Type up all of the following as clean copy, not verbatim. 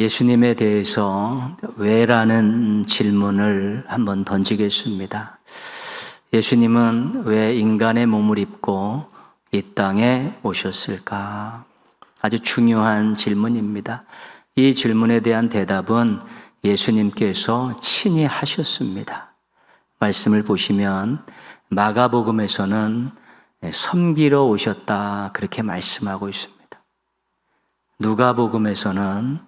예수님에 대해서 왜라는 질문을 한번 던지겠습니다. 예수님은 왜 인간의 몸을 입고 이 땅에 오셨을까? 아주 중요한 질문입니다. 이 질문에 대한 대답은 예수님께서 친히 하셨습니다. 말씀을 보시면 마가복음에서는 섬기러 오셨다 그렇게 말씀하고 있습니다. 누가복음에서는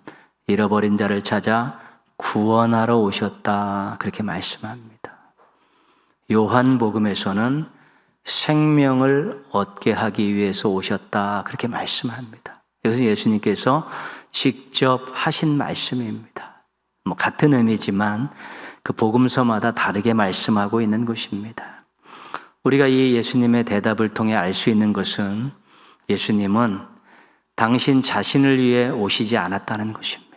잃어버린 자를 찾아 구원하러 오셨다 그렇게 말씀합니다. 요한복음에서는 생명을 얻게 하기 위해서 오셨다 그렇게 말씀합니다. 여기서 예수님께서 직접 하신 말씀입니다. 같은 의미지만 그 복음서마다 다르게 말씀하고 있는 것입니다. 우리가 이 예수님의 대답을 통해 알 수 있는 것은 예수님은 당신 자신을 위해 오시지 않았다는 것입니다.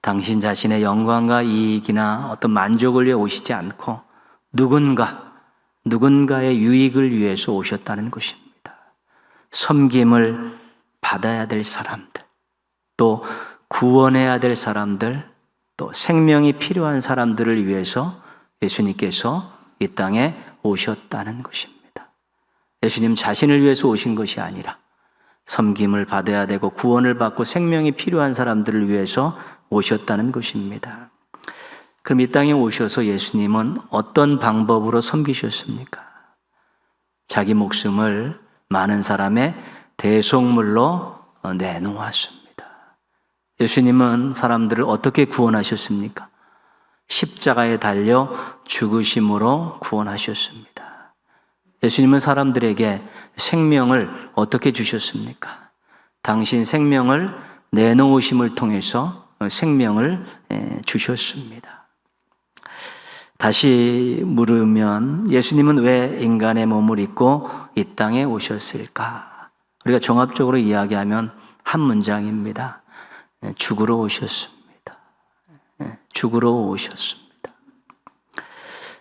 당신 자신의 영광과 이익이나 어떤 만족을 위해 오시지 않고 누군가의 유익을 위해서 오셨다는 것입니다. 섬김을 받아야 될 사람들, 또 구원해야 될 사람들, 또 생명이 필요한 사람들을 위해서 예수님께서 이 땅에 오셨다는 것입니다. 예수님 자신을 위해서 오신 것이 아니라 섬김을 받아야 되고 구원을 받고 생명이 필요한 사람들을 위해서 오셨다는 것입니다. 그럼 이 땅에 오셔서 예수님은 어떤 방법으로 섬기셨습니까? 자기 목숨을 많은 사람의 대속물로 내놓았습니다. 예수님은 사람들을 어떻게 구원하셨습니까? 십자가에 달려 죽으심으로 구원하셨습니다. 예수님은 사람들에게 생명을 어떻게 주셨습니까? 당신 생명을 내놓으심을 통해서 생명을 주셨습니다. 다시 물으면 예수님은 왜 인간의 몸을 입고 이 땅에 오셨을까? 우리가 종합적으로 이야기하면 한 문장입니다. 죽으러 오셨습니다. 죽으러 오셨습니다.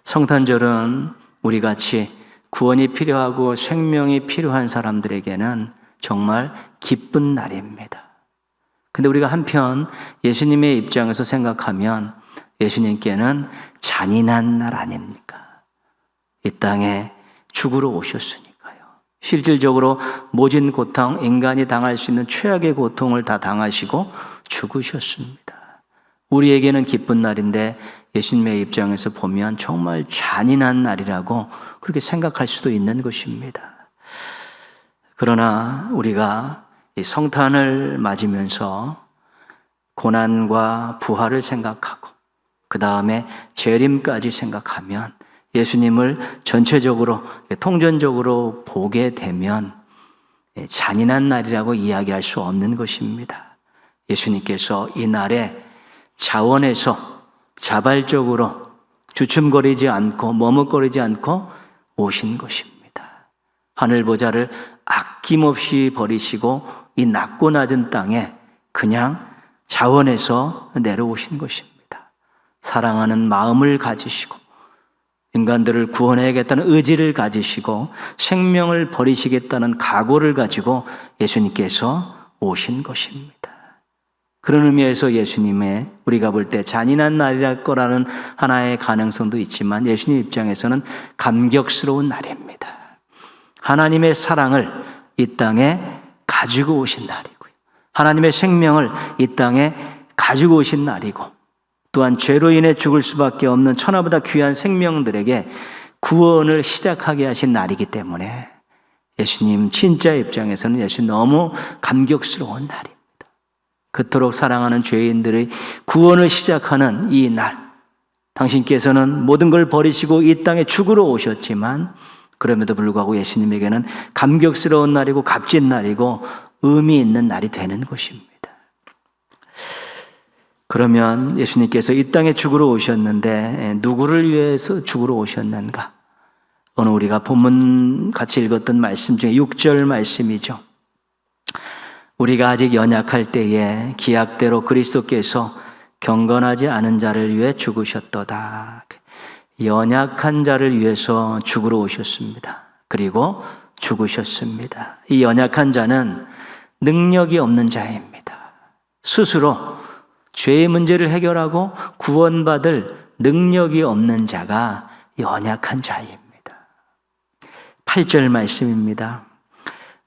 성탄절은 우리 같이 구원이 필요하고 생명이 필요한 사람들에게는 정말 기쁜 날입니다. 근데 우리가 한편 예수님의 입장에서 생각하면 예수님께는 잔인한 날 아닙니까? 이 땅에 죽으러 오셨으니까요. 실질적으로 모진 고통, 인간이 당할 수 있는 최악의 고통을 다 당하시고 죽으셨습니다. 우리에게는 기쁜 날인데 예수님의 입장에서 보면 정말 잔인한 날이라고 그렇게 생각할 수도 있는 것입니다. 그러나 우리가 이 성탄을 맞으면서 고난과 부활을 생각하고 그 다음에 재림까지 생각하면 예수님을 전체적으로 통전적으로 보게 되면 잔인한 날이라고 이야기할 수 없는 것입니다. 예수님께서 이 날에 자원해서 자발적으로 주춤거리지 않고 머뭇거리지 않고 오신 것입니다. 하늘 보좌를 아낌없이 버리시고 이 낮고 낮은 땅에 그냥 자원해서 내려오신 것입니다. 사랑하는 마음을 가지시고 인간들을 구원해야겠다는 의지를 가지시고 생명을 버리시겠다는 각오를 가지고 예수님께서 오신 것입니다. 그런 의미에서 예수님의 우리가 볼 때 잔인한 날이랄 거라는 하나의 가능성도 있지만 예수님 입장에서는 감격스러운 날입니다. 하나님의 사랑을 이 땅에 가지고 오신 날이고요. 하나님의 생명을 이 땅에 가지고 오신 날이고 또한 죄로 인해 죽을 수밖에 없는 천하보다 귀한 생명들에게 구원을 시작하게 하신 날이기 때문에 예수님 진짜 입장에서는 예수님 너무 감격스러운 날입니다. 그토록 사랑하는 죄인들의 구원을 시작하는 이 날, 당신께서는 모든 걸 버리시고 이 땅에 죽으러 오셨지만 그럼에도 불구하고 예수님에게는 감격스러운 날이고 값진 날이고 의미 있는 날이 되는 것입니다. 그러면 예수님께서 이 땅에 죽으러 오셨는데 누구를 위해서 죽으러 오셨는가? 오늘 우리가 본문 같이 읽었던 말씀 중에 6절 말씀이죠. 우리가 아직 연약할 때에 기약대로 그리스도께서 경건하지 않은 자를 위해 죽으셨도다. 연약한 자를 위해서 죽으러 오셨습니다. 그리고 죽으셨습니다. 이 연약한 자는 능력이 없는 자입니다. 스스로 죄의 문제를 해결하고 구원받을 능력이 없는 자가 연약한 자입니다. 8절 말씀입니다.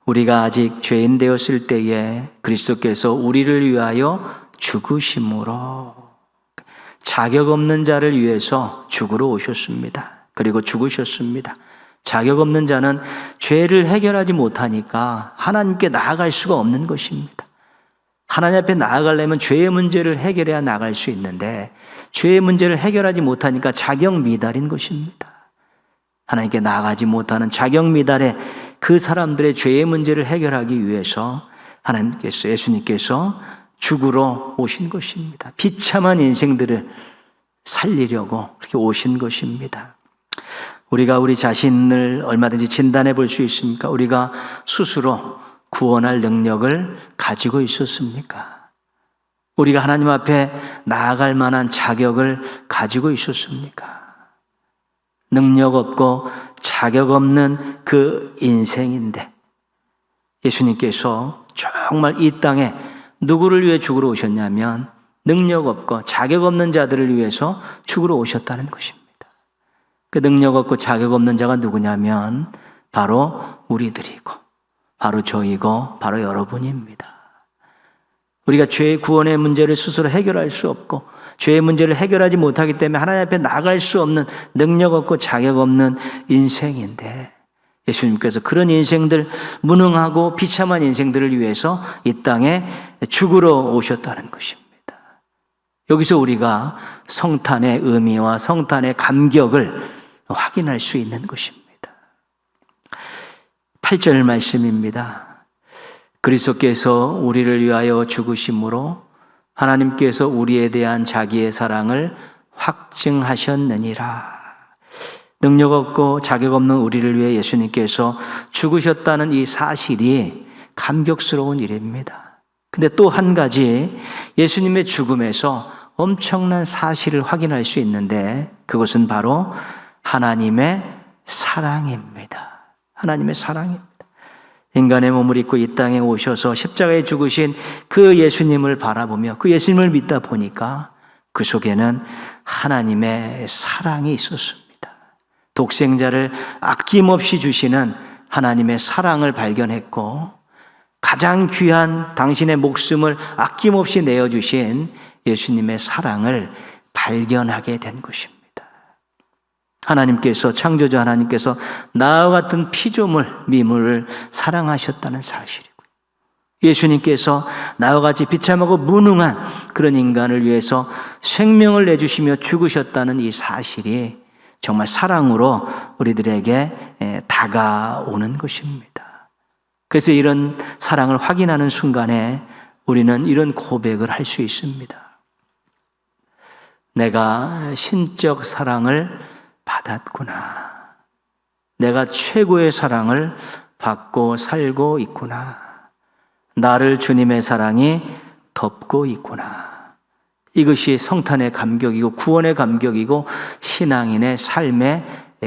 우리가 아직 죄인 되었을 때에 그리스도께서 우리를 위하여 죽으심으로, 자격 없는 자를 위해서 죽으러 오셨습니다. 그리고 죽으셨습니다. 자격 없는 자는 죄를 해결하지 못하니까 하나님께 나아갈 수가 없는 것입니다. 하나님 앞에 나아가려면 죄의 문제를 해결해야 나갈 수 있는데 죄의 문제를 해결하지 못하니까 자격 미달인 것입니다. 하나님께 나아가지 못하는 자격 미달의 그 사람들의 죄의 문제를 해결하기 위해서 하나님께서, 예수님께서 죽으러 오신 것입니다. 비참한 인생들을 살리려고 그렇게 오신 것입니다. 우리가 우리 자신을 얼마든지 진단해 볼 수 있습니까? 우리가 스스로 구원할 능력을 가지고 있었습니까? 우리가 하나님 앞에 나아갈 만한 자격을 가지고 있었습니까? 능력 없고 자격 없는 그 인생인데 예수님께서 정말 이 땅에 누구를 위해 죽으러 오셨냐면 능력 없고 자격 없는 자들을 위해서 죽으러 오셨다는 것입니다. 그 능력 없고 자격 없는 자가 누구냐면 바로 우리들이고 바로 저이고 바로 여러분입니다. 우리가 죄의 구원의 문제를 스스로 해결할 수 없고 죄의 문제를 해결하지 못하기 때문에 하나님 앞에 나갈 수 없는 능력 없고 자격 없는 인생인데 예수님께서 그런 인생들, 무능하고 비참한 인생들을 위해서 이 땅에 죽으러 오셨다는 것입니다. 여기서 우리가 성탄의 의미와 성탄의 감격을 확인할 수 있는 것입니다. 8절 말씀입니다. 그리스도께서 우리를 위하여 죽으심으로 하나님께서 우리에 대한 자기의 사랑을 확증하셨느니라. 능력 없고 자격 없는 우리를 위해 예수님께서 죽으셨다는 이 사실이 감격스러운 일입니다. 근데 또 한 가지 예수님의 죽음에서 엄청난 사실을 확인할 수 있는데 그것은 바로 하나님의 사랑입니다. 하나님의 사랑입니다. 인간의 몸을 입고 이 땅에 오셔서 십자가에 죽으신 그 예수님을 바라보며 그 예수님을 믿다 보니까 그 속에는 하나님의 사랑이 있었습니다. 독생자를 아낌없이 주시는 하나님의 사랑을 발견했고 가장 귀한 당신의 목숨을 아낌없이 내어주신 예수님의 사랑을 발견하게 된 것입니다. 하나님께서, 창조주 하나님께서 나와 같은 피조물, 미물을 사랑하셨다는 사실이고요. 예수님께서 나와 같이 비참하고 무능한 그런 인간을 위해서 생명을 내주시며 죽으셨다는 이 사실이 정말 사랑으로 우리들에게 다가오는 것입니다. 그래서 이런 사랑을 확인하는 순간에 우리는 이런 고백을 할 수 있습니다. 내가 신적 사랑을 받았구나. 내가 최고의 사랑을 받고 살고 있구나. 나를 주님의 사랑이 덮고 있구나. 이것이 성탄의 감격이고 구원의 감격이고 신앙인의 삶의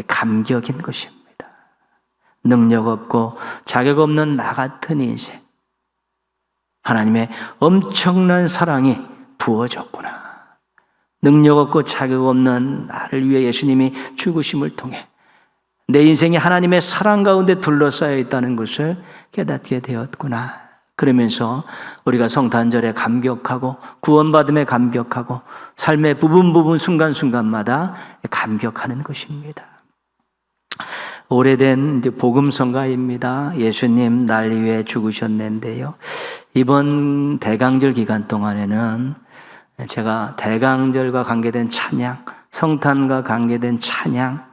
감격인 것입니다. 능력 없고 자격 없는 나 같은 인생. 하나님의 엄청난 사랑이 부어졌구나. 능력 없고 자격 없는 나를 위해 예수님이 죽으심을 통해 내 인생이 하나님의 사랑 가운데 둘러싸여 있다는 것을 깨닫게 되었구나. 그러면서 우리가 성탄절에 감격하고 구원받음에 감격하고 삶의 부분 순간순간마다 감격하는 것입니다. 오래된 복음성가입니다. 예수님 날 위해 죽으셨는데요. 이번 대강절 기간 동안에는 제가 대강절과 관계된 찬양, 성탄과 관계된 찬양,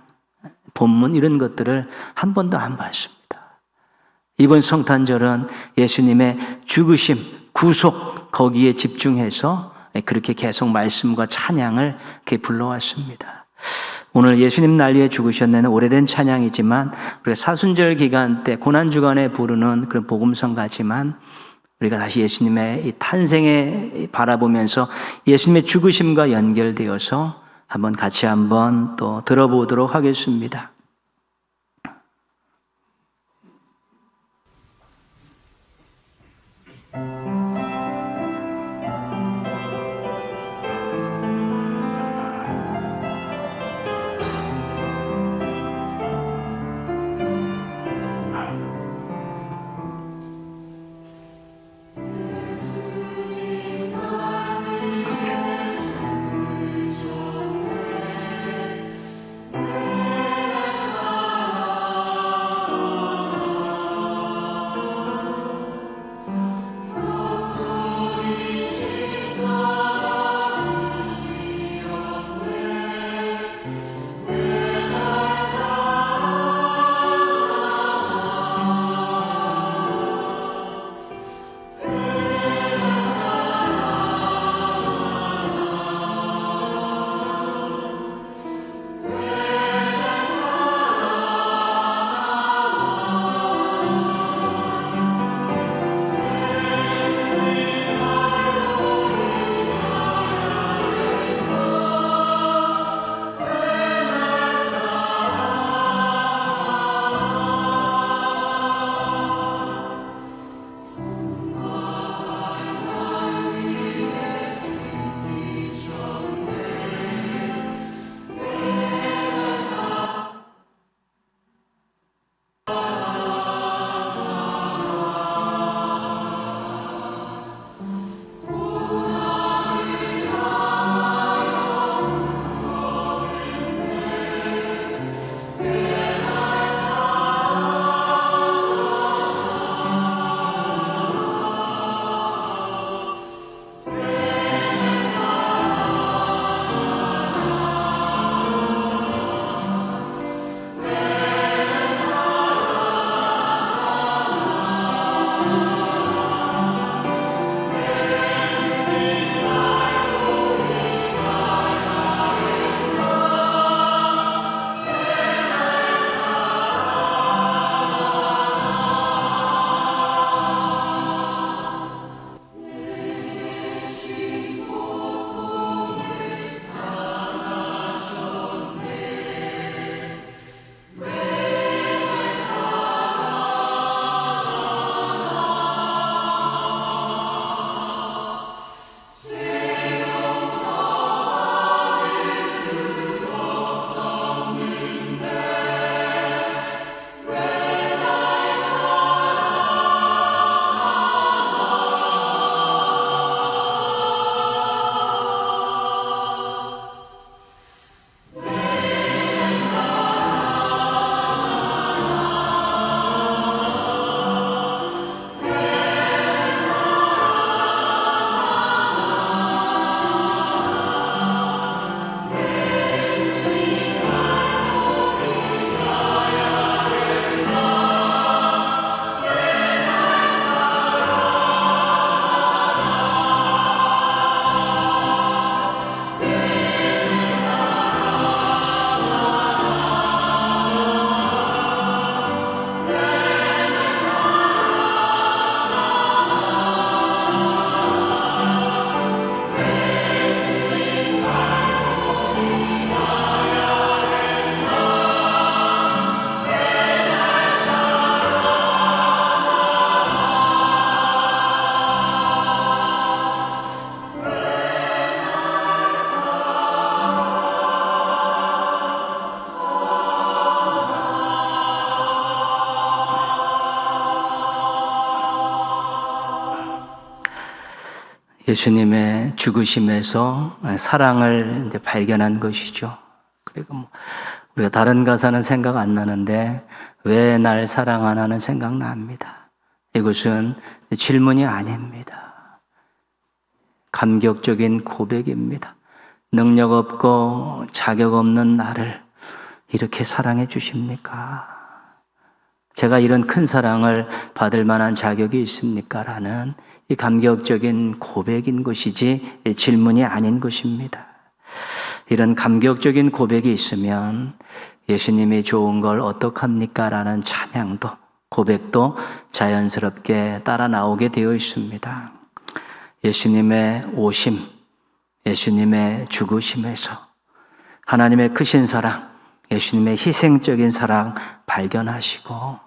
본문 이런 것들을 한 번도 안 봤습니다. 이번 성탄절은 예수님의 죽으심, 구속 거기에 집중해서 그렇게 계속 말씀과 찬양을 이렇게 불러왔습니다. 오늘 예수님 날 위해 죽으셨네는 오래된 찬양이지만 우리가 사순절 기간 때 고난주간에 부르는 그런 복음성가지만 우리가 다시 예수님의 이 탄생에 바라보면서 예수님의 죽으심과 연결되어서 한번 같이 한번 또 들어보도록 하겠습니다. 예수님의 죽으심에서 사랑을 이제 발견한 것이죠. 그리고 우리가 다른 가사는 생각 안 나는데 왜 날 사랑하나는 생각납니다. 이것은 질문이 아닙니다. 감격적인 고백입니다. 능력 없고 자격 없는 나를 이렇게 사랑해 주십니까? 제가 이런 큰 사랑을 받을 만한 자격이 있습니까? 라는 이 감격적인 고백인 것이지 질문이 아닌 것입니다. 이런 감격적인 고백이 있으면 예수님이 좋은 걸 어떡합니까? 라는 찬양도 고백도 자연스럽게 따라 나오게 되어 있습니다. 예수님의 오심, 예수님의 죽으심에서 하나님의 크신 사랑, 예수님의 희생적인 사랑 발견하시고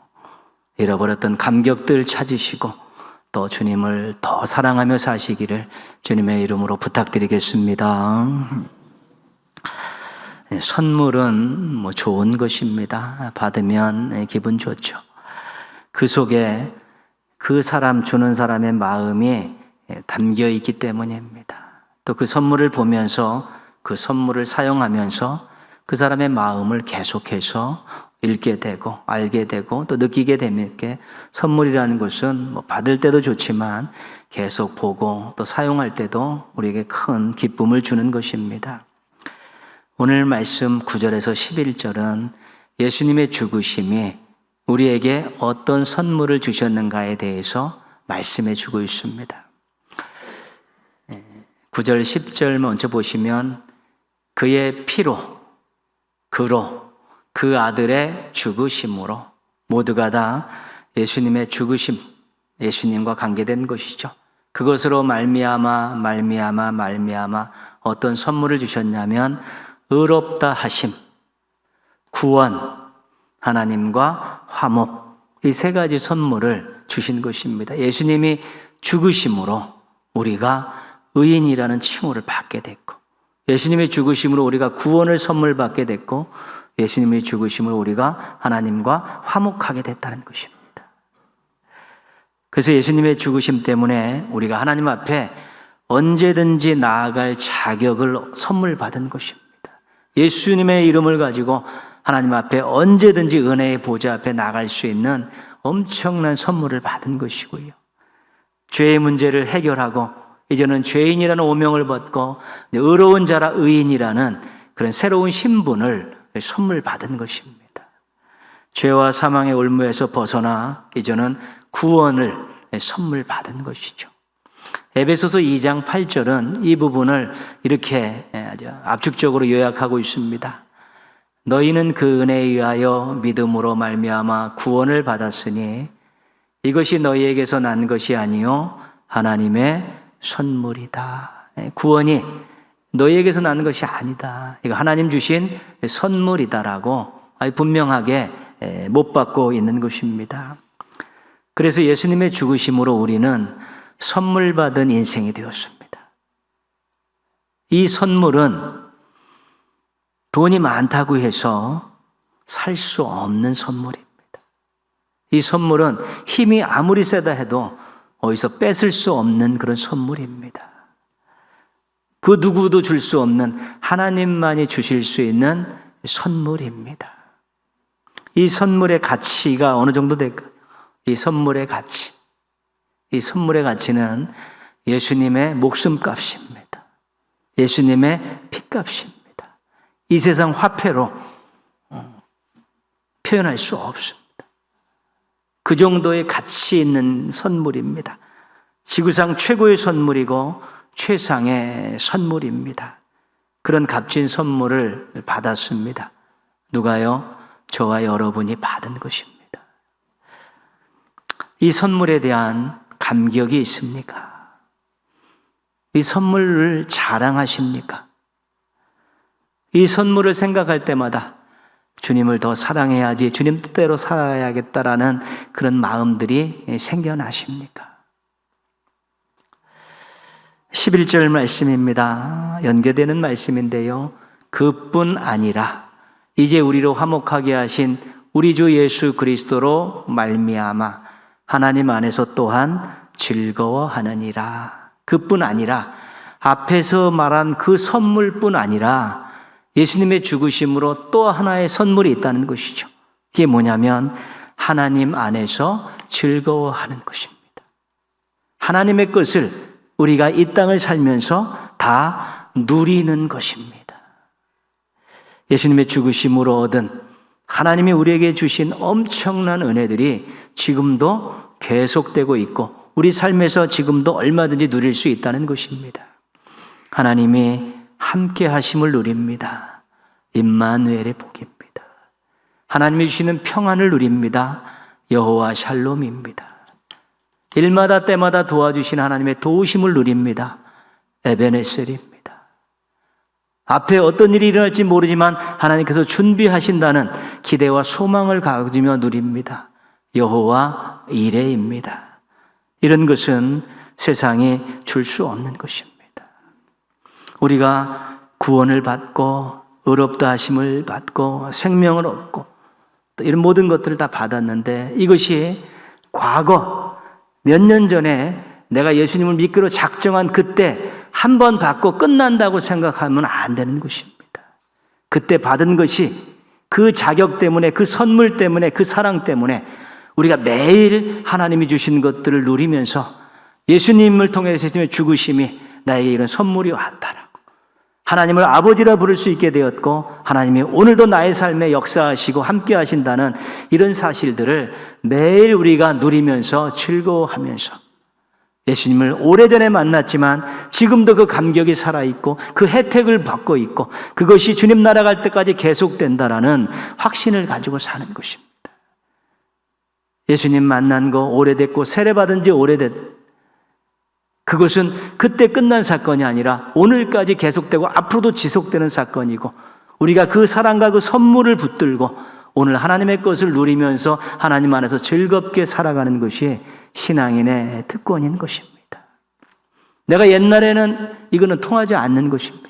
잃어버렸던 감격들 찾으시고 또 주님을 더 사랑하며 사시기를 주님의 이름으로 부탁드리겠습니다. 선물은 좋은 것입니다. 받으면 기분 좋죠. 그 속에 그 사람 주는 사람의 마음이 담겨 있기 때문입니다. 또 그 선물을 보면서 그 선물을 사용하면서 그 사람의 마음을 계속해서 읽게 되고 알게 되고 또 느끼게 되면 선물이라는 것은 받을 때도 좋지만 계속 보고 또 사용할 때도 우리에게 큰 기쁨을 주는 것입니다. 오늘 말씀 9절에서 11절은 예수님의 죽으심이 우리에게 어떤 선물을 주셨는가에 대해서 말씀해 주고 있습니다. 9절 10절 먼저 보시면 그의 피로 그로 그 아들의 죽으심으로 모두가 다 예수님의 죽으심, 예수님과 관계된 것이죠. 그것으로 말미암아 어떤 선물을 주셨냐면 의롭다 하심, 구원, 하나님과 화목, 이 세 가지 선물을 주신 것입니다. 예수님이 죽으심으로 우리가 의인이라는 칭호를 받게 됐고, 예수님의 죽으심으로 우리가 구원을 선물 받게 됐고, 예수님의 죽으심으로 우리가 하나님과 화목하게 됐다는 것입니다. 그래서 예수님의 죽으심 때문에 우리가 하나님 앞에 언제든지 나아갈 자격을 선물 받은 것입니다. 예수님의 이름을 가지고 하나님 앞에 언제든지 은혜의 보좌 앞에 나갈 수 있는 엄청난 선물을 받은 것이고요. 죄의 문제를 해결하고 이제는 죄인이라는 오명을 받고 의로운 자라 의인이라는 그런 새로운 신분을 선물 받은 것입니다. 죄와 사망의 올무에서 벗어나 이제는 구원을 선물 받은 것이죠. 에베소서 2장 8절은 이 부분을 이렇게 아주 압축적으로 요약하고 있습니다. 너희는 그 은혜에 의하여 믿음으로 말미암아 구원을 받았으니 이것이 너희에게서 난 것이 아니요 하나님의 선물이다. 구원이 너희에게서 난 것이 아니다. 이거 하나님 주신 선물이다라고 분명하게 못 받고 있는 것입니다. 그래서 예수님의 죽으심으로 우리는 선물 받은 인생이 되었습니다. 이 선물은 돈이 많다고 해서 살 수 없는 선물입니다. 이 선물은 힘이 아무리 세다 해도 어디서 뺏을 수 없는 그런 선물입니다. 그 누구도 줄 수 없는 하나님만이 주실 수 있는 선물입니다. 이 선물의 가치가 어느 정도 될까요? 이 선물의 가치. 이 선물의 가치는 예수님의 목숨값입니다. 예수님의 피값입니다. 이 세상 화폐로 표현할 수 없습니다. 그 정도의 가치 있는 선물입니다. 지구상 최고의 선물이고 최상의 선물입니다. 그런 값진 선물을 받았습니다. 누가요? 저와 여러분이 받은 것입니다. 이 선물에 대한 감격이 있습니까? 이 선물을 자랑하십니까? 이 선물을 생각할 때마다 주님을 더 사랑해야지, 주님 뜻대로 살아야겠다라는 그런 마음들이 생겨나십니까? 11절 말씀입니다. 연계되는 말씀인데요. 그뿐 아니라 이제 우리로 화목하게 하신 우리 주 예수 그리스도로 말미암아 하나님 안에서 또한 즐거워하느니라. 그뿐 아니라 앞에서 말한 그 선물뿐 아니라 예수님의 죽으심으로 또 하나의 선물이 있다는 것이죠. 그게 뭐냐면 하나님 안에서 즐거워하는 것입니다. 하나님의 것을 우리가 이 땅을 살면서 다 누리는 것입니다. 예수님의 죽으심으로 얻은 하나님이 우리에게 주신 엄청난 은혜들이 지금도 계속되고 있고 우리 삶에서 지금도 얼마든지 누릴 수 있다는 것입니다. 하나님이 함께 하심을 누립니다. 임마누엘의 복입니다. 하나님이 주시는 평안을 누립니다. 여호와 샬롬입니다. 일마다 때마다 도와주신 하나님의 도우심을 누립니다. 에베네셀입니다. 앞에 어떤 일이 일어날지 모르지만 하나님께서 준비하신다는 기대와 소망을 가지며 누립니다. 여호와 이레입니다. 이런 것은 세상이 줄 수 없는 것입니다. 우리가 구원을 받고 의롭다 하심을 받고 생명을 얻고 또 이런 모든 것들을 다 받았는데 이것이 과거 몇 년 전에 내가 예수님을 믿기로 작정한 그때 한 번 받고 끝난다고 생각하면 안 되는 것입니다. 그때 받은 것이 그 자격 때문에 그 선물 때문에 그 사랑 때문에 우리가 매일 하나님이 주신 것들을 누리면서 예수님을 통해서 예수님의 죽으심이 나에게 이런 선물이 왔다라고 하나님을 아버지라 부를 수 있게 되었고 하나님이 오늘도 나의 삶에 역사하시고 함께 하신다는 이런 사실들을 매일 우리가 누리면서 즐거워하면서 예수님을 오래전에 만났지만 지금도 그 감격이 살아있고 그 혜택을 받고 있고 그것이 주님 나라 갈 때까지 계속된다라는 확신을 가지고 사는 것입니다. 예수님 만난 거 오래됐고 세례받은 지 그것은 그때 끝난 사건이 아니라 오늘까지 계속되고 앞으로도 지속되는 사건이고 우리가 그 사랑과 그 선물을 붙들고 오늘 하나님의 것을 누리면서 하나님 안에서 즐겁게 살아가는 것이 신앙인의 특권인 것입니다. 내가 옛날에는 이거는 통하지 않는 것입니다.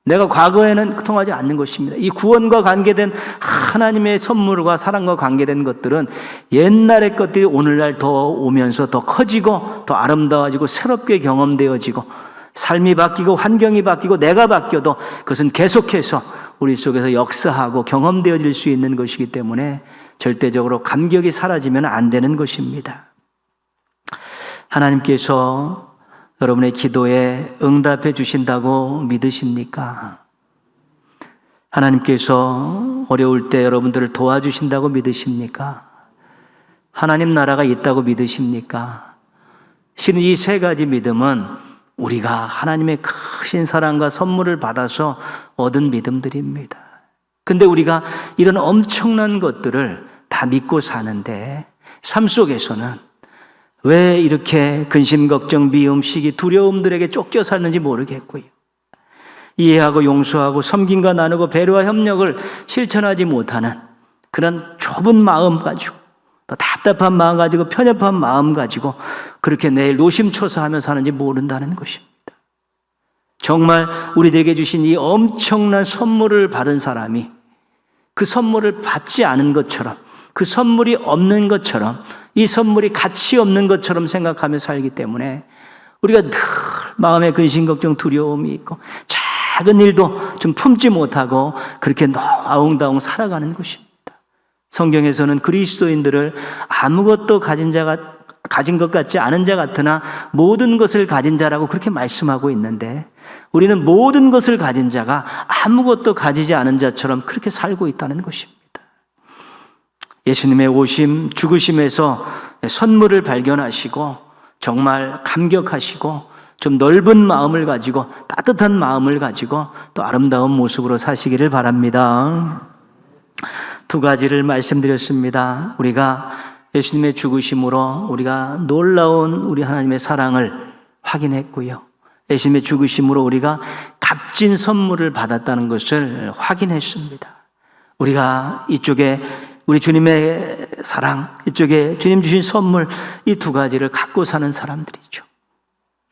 내가 과거에는 통하지 않는 것입니다. 이 구원과 관계된 하나님의 선물과 사랑과 관계된 것들은 옛날의 것들이 오늘날 더 오면서 더 커지고 더 아름다워지고 새롭게 경험되어지고 삶이 바뀌고 환경이 바뀌고 내가 바뀌어도 그것은 계속해서 우리 속에서 역사하고 경험되어질 수 있는 것이기 때문에 절대적으로 감격이 사라지면 안 되는 것입니다. 하나님께서 여러분의 기도에 응답해 주신다고 믿으십니까? 하나님께서 어려울 때 여러분들을 도와주신다고 믿으십니까? 하나님 나라가 있다고 믿으십니까? 실은 이 세 가지 믿음은 우리가 하나님의 크신 사랑과 선물을 받아서 얻은 믿음들입니다. 근데 우리가 이런 엄청난 것들을 다 믿고 사는데 삶 속에서는 왜 이렇게 근심, 걱정, 미움, 시기, 두려움들에게 쫓겨 사는지 모르겠고요. 이해하고 용서하고 섬김과 나누고 배려와 협력을 실천하지 못하는 그런 좁은 마음 가지고 또 답답한 마음 가지고 편협한 마음 가지고 그렇게 내일 노심초사하며 사는지 모른다는 것입니다. 정말 우리들에게 주신 이 엄청난 선물을 받은 사람이 그 선물을 받지 않은 것처럼 그 선물이 없는 것처럼 이 선물이 가치 없는 것처럼 생각하며 살기 때문에 우리가 늘 마음에 근심, 걱정, 두려움이 있고 작은 일도 좀 품지 못하고 그렇게 아웅다웅 살아가는 것입니다. 성경에서는 그리스도인들을 아무것도 가진 것 같지 않은 자 같으나 모든 것을 가진 자라고 그렇게 말씀하고 있는데 우리는 모든 것을 가진 자가 아무것도 가지지 않은 자처럼 그렇게 살고 있다는 것입니다. 예수님의 오심, 죽으심에서 선물을 발견하시고 정말 감격하시고 좀 넓은 마음을 가지고 따뜻한 마음을 가지고 또 아름다운 모습으로 사시기를 바랍니다. 두 가지를 말씀드렸습니다. 우리가 예수님의 죽으심으로 우리가 놀라운 우리 하나님의 사랑을 확인했고요. 예수님의 죽으심으로 우리가 값진 선물을 받았다는 것을 확인했습니다. 우리가 이쪽에 우리 주님의 사랑, 이쪽에 주님 주신 선물, 이 두 가지를 갖고 사는 사람들이죠.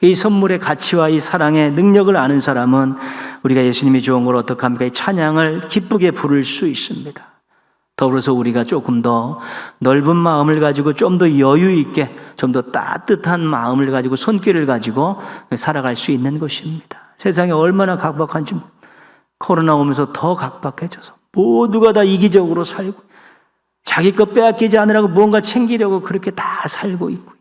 이 선물의 가치와 이 사랑의 능력을 아는 사람은 우리가 예수님이 좋은 걸 어떻게 합니까? 이 찬양을 기쁘게 부를 수 있습니다. 더불어서 우리가 조금 더 넓은 마음을 가지고 좀 더 여유 있게, 좀 더 따뜻한 마음을 가지고 손길을 가지고 살아갈 수 있는 것입니다. 세상이 얼마나 각박한지, 코로나 오면서 더 각박해져서 모두가 다 이기적으로 살고 자기 것 빼앗기지 않으라고 무언가 챙기려고 그렇게 다 살고 있고,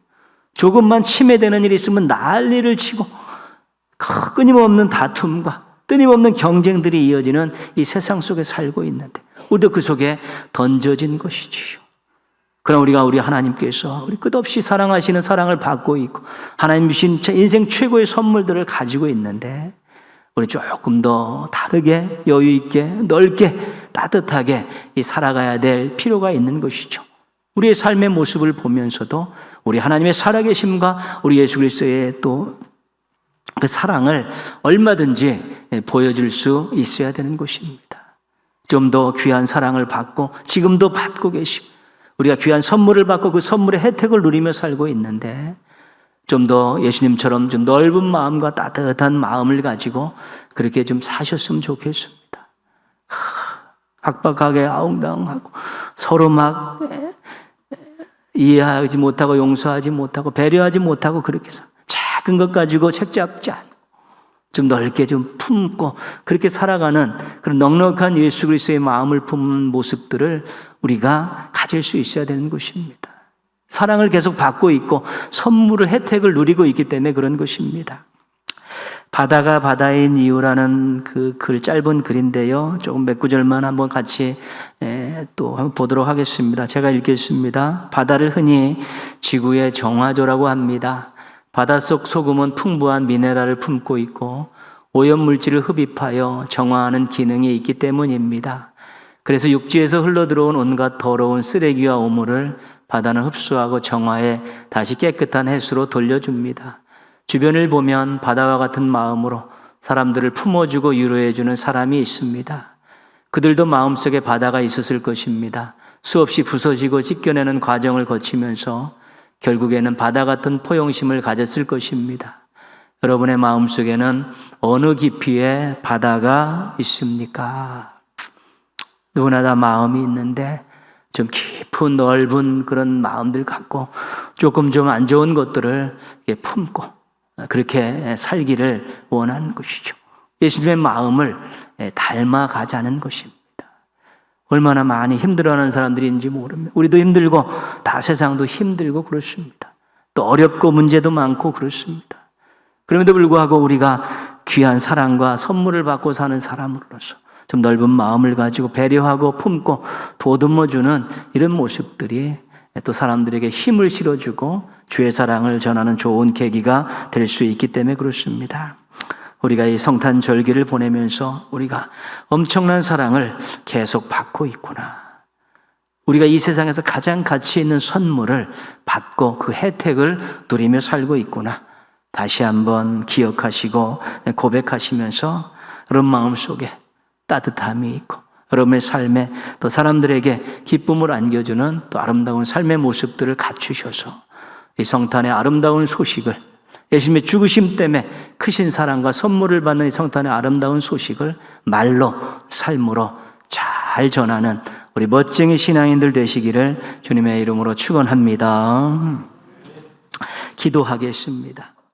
조금만 침해되는 일이 있으면 난리를 치고 끊임없는 다툼과 끊임없는 경쟁들이 이어지는 이 세상 속에 살고 있는데 우리도 그 속에 던져진 것이지요. 그러나 우리가 우리 하나님께서 우리 끝없이 사랑하시는 사랑을 받고 있고 하나님 주신 인생 최고의 선물들을 가지고 있는데 우리 조금 더 다르게 여유 있게 넓게 따뜻하게 살아가야 될 필요가 있는 것이죠. 우리의 삶의 모습을 보면서도 우리 하나님의 살아계심과 우리 예수 그리스도의 또 그 사랑을 얼마든지 보여줄 수 있어야 되는 것입니다. 좀 더 귀한 사랑을 받고 지금도 받고 계시고 우리가 귀한 선물을 받고 그 선물의 혜택을 누리며 살고 있는데 좀 더 예수님처럼 좀 넓은 마음과 따뜻한 마음을 가지고 그렇게 좀 사셨으면 좋겠습니다. 각박하게 아웅다웅하고 서로 막 이해하지 못하고 용서하지 못하고 배려하지 못하고 그렇게 작은 것 가지고 책잡지 않고 좀 넓게 좀 품고 그렇게 살아가는 그런 넉넉한 예수 그리스도의 마음을 품는 모습들을 우리가 가질 수 있어야 되는 것입니다. 사랑을 계속 받고 있고 선물을 혜택을 누리고 있기 때문에 그런 것입니다. 바다가 바다인 이유라는 그 글 짧은 글인데요. 조금 몇 구절만 한번 같이 또 한번 보도록 하겠습니다. 제가 읽겠습니다. 바다를 흔히 지구의 정화조라고 합니다. 바닷속 소금은 풍부한 미네랄을 품고 있고 오염물질을 흡입하여 정화하는 기능이 있기 때문입니다. 그래서 육지에서 흘러들어온 온갖 더러운 쓰레기와 오물을 바다는 흡수하고 정화해 다시 깨끗한 해수로 돌려줍니다. 주변을 보면 바다와 같은 마음으로 사람들을 품어주고 위로해주는 사람이 있습니다. 그들도 마음속에 바다가 있었을 것입니다. 수없이 부서지고 찢겨내는 과정을 거치면서 결국에는 바다 같은 포용심을 가졌을 것입니다. 여러분의 마음속에는 어느 깊이에 바다가 있습니까? 누구나 다 마음이 있는데 좀 깊은 넓은 그런 마음들 갖고 조금 좀 안 좋은 것들을 품고 그렇게 살기를 원하는 것이죠. 예수님의 마음을 닮아가자는 것입니다. 얼마나 많이 힘들어하는 사람들인지 모릅니다. 우리도 힘들고 다 세상도 힘들고 그렇습니다. 또 어렵고 문제도 많고 그렇습니다. 그럼에도 불구하고 우리가 귀한 사랑과 선물을 받고 사는 사람으로서 좀 넓은 마음을 가지고 배려하고 품고 보듬어주는 이런 모습들이 또 사람들에게 힘을 실어주고 주의 사랑을 전하는 좋은 계기가 될 수 있기 때문에 그렇습니다. 우리가 이 성탄 절기를 보내면서 우리가 엄청난 사랑을 계속 받고 있구나. 우리가 이 세상에서 가장 가치 있는 선물을 받고 그 혜택을 누리며 살고 있구나. 다시 한번 기억하시고 고백하시면서 여러분 마음속에 따뜻함이 있고 여러분의 삶에 또 사람들에게 기쁨을 안겨주는 또 아름다운 삶의 모습들을 갖추셔서 이 성탄의 아름다운 소식을 예수님의 죽으심 때문에 크신 사랑과 선물을 받는 이 성탄의 아름다운 소식을 말로 삶으로 잘 전하는 우리 멋쟁이 신앙인들 되시기를 주님의 이름으로 축원합니다. 기도하겠습니다.